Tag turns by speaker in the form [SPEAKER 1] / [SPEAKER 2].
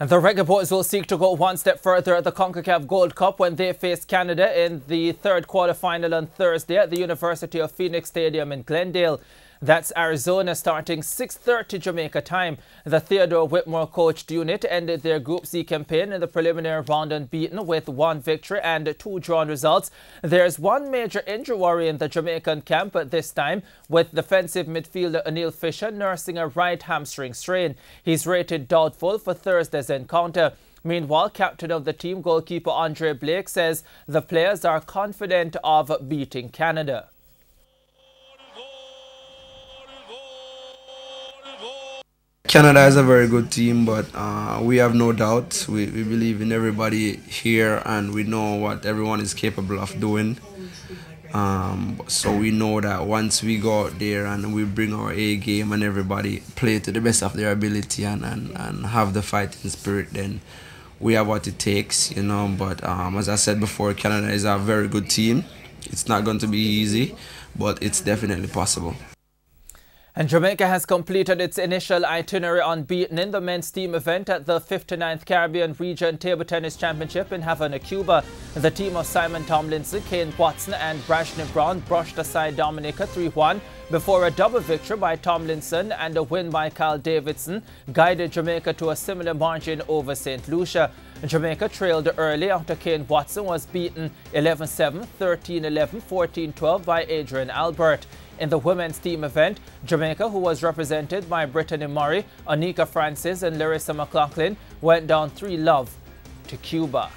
[SPEAKER 1] And the Reggae Boyz will seek to go one step further at the CONCACAF Gold Cup when they face Canada in the third quarter-final on Thursday at the University of Phoenix Stadium in Glendale. That's Arizona, starting 6:30 Jamaica time. The Theodore Whitmore coached unit ended their Group C campaign in the preliminary round unbeaten with 1 victory and 2 drawn results. There's one major injury worry in the Jamaican camp at this time, with defensive midfielder Anil Fisher nursing a right hamstring strain. He's rated doubtful for Thursday's encounter. Meanwhile, captain of the team, goalkeeper Andre Blake, says the players are confident of beating Canada.
[SPEAKER 2] Canada is a very good team, but we have no doubt. We believe in everybody here, and we know what everyone is capable of doing. So we know that once we go out there and we bring our A game and everybody play to the best of their ability and have the fighting spirit, then we have what it takes, you know. But as I said before, Canada is a very good team. It's not going to be easy, but it's definitely possible.
[SPEAKER 1] And Jamaica has completed its initial itinerary unbeaten in the men's team event at the 59th Caribbean Region Table Tennis Championship in Havana, Cuba. The team of Simon Tomlinson, Kane Watson and Brashni Brown brushed aside Dominica 3-1 before a double victory by Tomlinson and a win by Kyle Davidson guided Jamaica to a similar margin over St. Lucia. Jamaica trailed early after Kane Watson was beaten 11-7, 13-11, 14-12 by Adrian Albert. In the women's team event, Jamaica, who was represented by Brittany Murray, Anika Francis and Larissa McLaughlin, went down 3-0 to Cuba.